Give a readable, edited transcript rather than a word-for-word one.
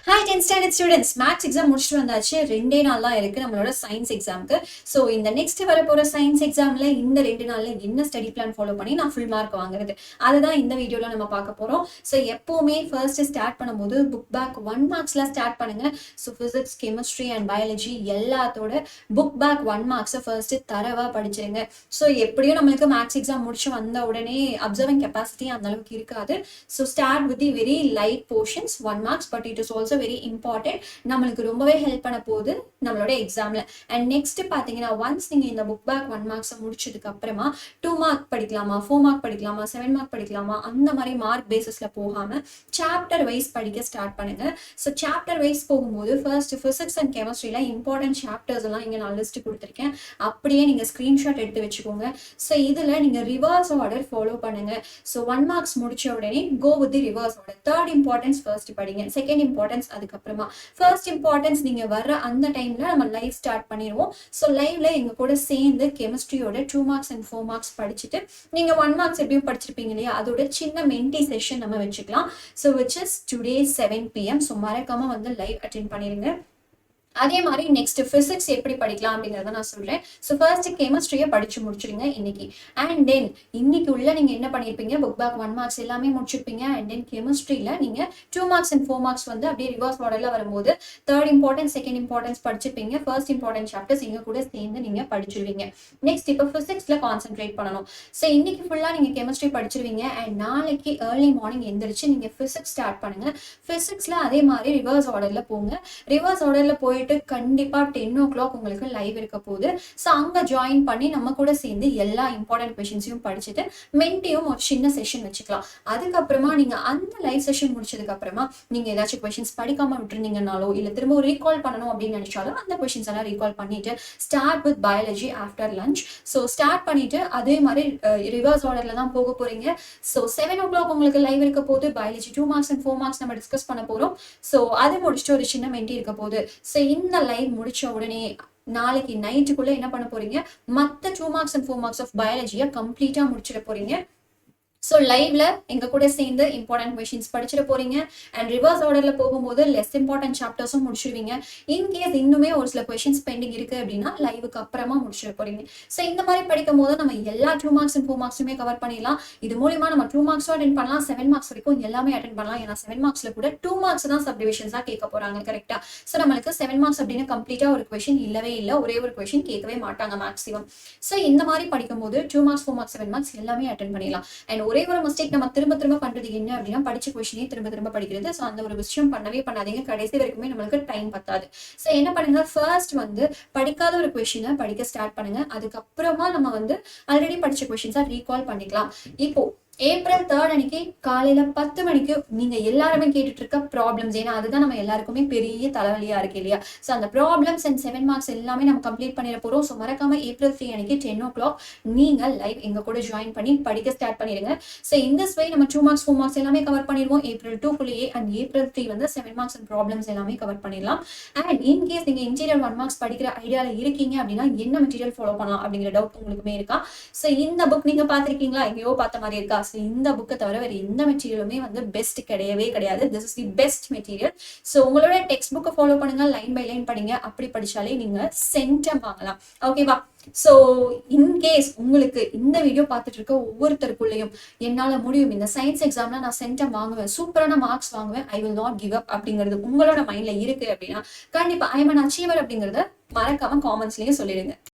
Hi 10th standard students, maths exam முடிச்சுட்டு வந்தாச்சு. 2 நாள் தான் இருக்கு நம்மளோட சயின்ஸ் எக்ஸாமுக்கு. ஸோ இந்த நெக்ஸ்ட் வரப்போற சயின்ஸ் எக்ஸாம்ல இந்த 2 நாள்ல என்ன ஸ்டடி பிளான் ஃபாலோ பண்ணி நான் ஃபுல் மார்க் வாங்குறது, அதுதான் இந்த வீடியோல நம்ம பார்க்க போறோம். ஸோ எப்பவுமே ஃபர்ஸ்ட் ஸ்டார்ட் பண்ணும்போது புக் பேக் 1 மார்க்ஸ்ல ஸ்டார்ட் பண்ணுங்க. So physics, chemistry and biology எல்லாத்தோட புக் பேக் 1 மார்க்ஸை ஃபர்ஸ்ட் தரவா படிச்சிருங்க. ஸோ எப்படியும் நம்மளுக்கு மேத்ஸ் எக்ஸாம் முடிச்சு வந்த உடனே அப்சர்விங் கெப்பாசிட்டி அந்த அளவுக்கு இருக்காது. So start with the very light portions 1 marks, but it is also very important. நம்மளுக்கு ரொம்பவே ஹெல்ப் பண்ண போகுது நம்மளோட எக்ஸாம்ல. அண்ட் நெக்ஸ்ட் பாத்தீங்கன்னா, ஒன்ஸ் நீங்க இந்த புக் பேக் 1 மார்க்ஸ் முடிச்சதுக்கு அப்புறமா 2 மார்க் படிக்கலாமா, 4 மார்க் படிக்கலாமா, 7 மார்க் படிக்கலாமா, அந்த மாதிரி மார்க் பேசிஸ்ல போகாம சாப்டர் வைஸ் படிக்க ஸ்டார்ட் பண்ணுங்க. ஸோ சாப்டர் வைஸ் போகும்போது ஃபர்ஸ்ட் பிசிக்ஸ் அண்ட் கெமிஸ்ட்ரியில இம்பார்ட்டன்ட் சாப்டர்ஸ் எல்லாம் இங்க நான் லிஸ்ட் கொடுத்துருக்கேன். அப்படியே நீங்க ஸ்கிரீன்ஷாட் எடுத்து வச்சுக்கோங்க. ஸோ இதுல நீங்க ரிவர்ஸ் ஆர்டர் ஃபாலோ பண்ணுங்க. ஸோ 1 மார்க்ஸ் முடிச்ச உடனே go with the reverse order. Third importance first படிங்க, செகண்ட் இம்பார்ட்டன்ஸ் அதுக்கப்புறமா. ஃபர்ஸ்ட் இம்பார்ட்டன்ஸ் நீங்க வர்ற அந்த டைம்ல நம்ம லைவ் ஸ்டார்ட் பண்ணிடுவோம். ஸோ லைவ்ல எங்க கூட சேர்ந்து கெமிஸ்ட்ரியோட 2 மார்க்ஸ் அண்ட் 4 மார்க்ஸ் படிச்சுட்டு நீங்க 1 மார்க்ஸ் எப்படியும் படிச்சிருப்பீங்க இல்லையா, அதோட சின்ன மென்டி செஷன் நம்ம வச்சுக்கலாம். So which is today 7 PM. So மறக்காம வந்து லைவ் அட்டென்ட் பண்ணிருங்க. அதே மாதிரி நெக்ஸ்ட் பிசிக்ஸ் எப்படி படிக்கலாம் அப்படிங்கறத நான் சொல்றேன். ஸோ ஃபர்ஸ்ட் கெமிஸ்ட்ரியை படிச்சு முடிச்சிருங்க இன்னைக்கு. அண்ட் தென் இன்னைக்கு உள்ள நீங்க என்ன பண்ணிருப்பீங்க, புக் பேக் 1 மார்க்ஸ் எல்லாமே முடிச்சிருப்பீங்க. அண்ட் தென் கெமிஸ்ட்ரியில நீங்க 2 மார்க்ஸ் அண்ட் 4 மார்க்ஸ் வந்து அப்படியே ரிவர்ஸ் மாடல்ல வரும்போது தேர்ட் இம்பார்ட்டன்ஸ், செகண்ட் இம்பார்ட்டன்ஸ் படிச்சிருப்பீங்க. ஃபர்ஸ்ட் இம்பார்ட்டன்ட் சாப்டர்ஸ் இங்க கூட சேர்ந்து நீங்க படிச்சிருவீங்க. நெக்ஸ்ட் இப்போ பிசிக்ஸ்ல கான்சென்ட்ரேட் பண்ணணும். ஸோ இன்னைக்கு ஃபுல்லா நீங்க கெமிஸ்ட்ரி படிச்சிருவீங்க. அண்ட் நாளைக்கு ஏர்லி மார்னிங் எந்திரிச்சு நீங்க பிசிக்ஸ் ஸ்டார்ட் பண்ணுங்க. பிசிக்ஸ்ல அதே மாதிரி ரிவர்ஸ் ஆர்டர்ல போங்க. ரிவர்ஸ் ஆர்டர்ல போயிட்டு கண்டிப்பா 10 o'clock உங்களுக்கு லைவ் இருக்க போகுது. ஸோ அங்க ஜாயின் பண்ணி நம்ம கூட சேர்ந்து எல்லா இம்பார்ட்டன்ட் கொஸ்டின்ஸையும் படிச்சுட்டு மென்டியும் ஒரு சின்ன செஷன் வச்சுக்கலாம். அதுக்கப்புறமா நீங்க அந்த லைவ் செஷன் முடிச்சதுக்கு அப்புறமா நீங்க ஏதாச்சும் கொஸ்டின்ஸ் படிக்காம விட்டுருந்தீங்கனாலோ இல்ல திரும்ப ரீகால் பண்ணணும் அப்படின்னு நினைச்சாலும் அந்த கொஸ்டின்ஸ் எல்லாம் ரீகால் பண்ணிட்டு start with biology after lunch. So start பண்ணிட்டு அதே மாதிரி ரிவர்ஸ் ஆர்டர்ல தான் போக போறீங்க. ஸோ 7 o'clock உங்களுக்கு லைவ் இருக்க போது. பயாலஜி 2 மார்க்ஸ் அண்ட் 4 மார்க்ஸ் நம்ம டிஸ்கஸ் பண்ண போறோம். ஸோ அது முடிச்சுட்டு ஒரு சின்ன மென்டி இருக்க போகுது. ஸோ இந்த லைவ் முடிச்ச உடனே நாளைக்கு நைட்டுக்குள்ள என்ன பண்ண போறீங்க, மத்த 2 மார்க்ஸ் அண்ட் 4 மார்க்ஸ் ஆஃப் பயாலஜியை கம்ப்ளீட்டா முடிச்சிட போறீங்க. ஸோ லைவ்ல எங்க கூட சேர்ந்து இம்பார்ட்டன்ட் கொஸ்டின்ஸ் படிச்சிட போறீங்க. அண்ட் ரிவர்ஸ் ஆர்டர்ல போகும்போது லெஸ் இம்பார்ட்டன்ட் சாப்டர்ஸும் முடிச்சிருவீங்க. இன்கேஸ் இன்னுமே ஒரு சில கொஸ்டின்ஸ் பெண்டிங் இருக்கு அப்படின்னா லைவுக்கு அப்புறமா முடிச்சிட போறீங்க. ஸோ இந்த மாதிரி படிக்கும் போது நம்ம எல்லா 2 மார்க்ஸ் அண்ட் 4 மார்க்ஸுமே கவர் பண்ணிடலாம். இது மூலியமா நம்ம 2 மார்க்ஸும் அட்டென்ட் பண்ணலாம், 7 மார்க்ஸ் வரைக்கும் எல்லாமே அட்டென்ட் பண்ணலாம். ஏன்னா 7 மார்க்ஸ்ல கூட 2 மார்க்ஸ் தான் சப்டிவிஷன்ஸா கேட்க போறாங்க. கரெக்டா? ஸோ நம்மளுக்கு 7 மார்க்ஸ் அப்படின்னு கம்ப்ளீட்டா ஒரு கொஸ்டின் இல்லவே இல்லை, ஒரே ஒரு கொஸ்டின் கேட்கவே மாட்டாங்க மேக்ஸிமம். ஸோ இந்த மாதிரி படிக்கும்போது 2 மார்க்ஸ், 4 மார்க்ஸ், 7 மார்க்ஸ் எல்லாமே அட்டென்ட் பண்ணிடலாம். அண்ட் ஒரே ஒரு மிஸ்டேக் நம்ம திரும்ப திரும்ப பண்றது என்ன அப்படின்னா, படிச்ச கொஸ்டினே திரும்ப திரும்ப படிக்கிறது. ஸோ அந்த ஒரு விஷயம் பண்ணவே பண்ணாதீங்க. கடைசி வரைக்குமே நம்மளுக்கு டைம் பத்தாது. ஸோ என்ன பண்ணுங்க, ஃபர்ஸ்ட் வந்து படிக்காத ஒரு கொஸ்டினை படிக்க ஸ்டார்ட் பண்ணுங்க. அதுக்கப்புறமா நம்ம வந்து ஆல்ரெடி படிச்ச கொஸ்டின்ஸா ரீகால் பண்ணிக்கலாம். இப்போ ஏப்ரல் 3 அன்னைக்கு காலையில 10 மணிக்கு நீங்க எல்லாருமே கேட்டுட்டு இருக்க ப்ராப்ளம்ஸ், ஏன்னா அதுதான் நம்ம எல்லாருக்குமே பெரிய தலைவலியா இருக்கு இல்லையா. ஸோ அந்த ப்ராப்ளம்ஸ் அண்ட் 7 மார்க்ஸ் எல்லாமே நம்ம கம்ப்ளீட் பண்ணிட போறோம். ஸோ மறக்காம ஏப்ரல் 3 அன்னைக்கு 10 o'clock நீங்க லைவ் எங்க கூட ஜாயின் பண்ணி படிக்க ஸ்டார்ட் பண்ணிடுங்க. ஸோ இந்த வே நம்ம 2 மார்க்ஸ் 4 மார்க்ஸ் எல்லாமே கவர் பண்ணிடுவோம் ஏப்ரல் 2 அண்ட் ஏப்ரல் 3 வந்து 7 மார்க்ஸ் அண்ட் ப்ராப்ளம்ஸ் எல்லாமே கவர் பண்ணிடலாம். அண்ட் இன்கேஸ் நீங்க இன்டீரியர் 1 மார்க்ஸ் படிக்கிற ஐடியால இருக்கீங்க அப்படின்னா என்ன மெட்டீரியல் ஃபாலோ பண்ணலாம் அப்படிங்கிற டவுட் உங்களுக்குமே இருக்கா. ஸோ இந்த புக் நீங்க பாத்திருக்கீங்களா, எங்கேயோ பார்த்த மாதிரி இருக்கா. இந்த புக்கை தவிர வேற எந்த மெட்டீரியலுமே வந்து பெஸ்ட் கிடையவே கிடையாது. This is the best material. So உங்களோட டெக்ஸ்ட் புக்கை ஃபாலோ பண்ணுங்க, லைன் பை லைன் படிங்க. அப்படி படிச்சாலே நீங்க சென்டம் வாங்கலாம். ஓகேவா? ஸோ இன்கேஸ் உங்களுக்கு இந்த வீடியோ பார்த்துட்டு இருக்க ஒவ்வொருத்தருக்குள்ளேயும் என்னால முடியும், இந்த சயின்ஸ் எக்ஸாம்ல நான் சென்டம் வாங்குவேன், சூப்பரான மார்க்ஸ் வாங்குவேன், I will not give up அப்படிங்கிறது உங்களோட மைண்ட்ல இருக்கு அப்படின்னா கண்டிப்பா ஐ எம் அன் அச்சீவர் அப்படிங்கறத மறக்காம காமெண்ட்ஸ்லயே சொல்லிடுங்க.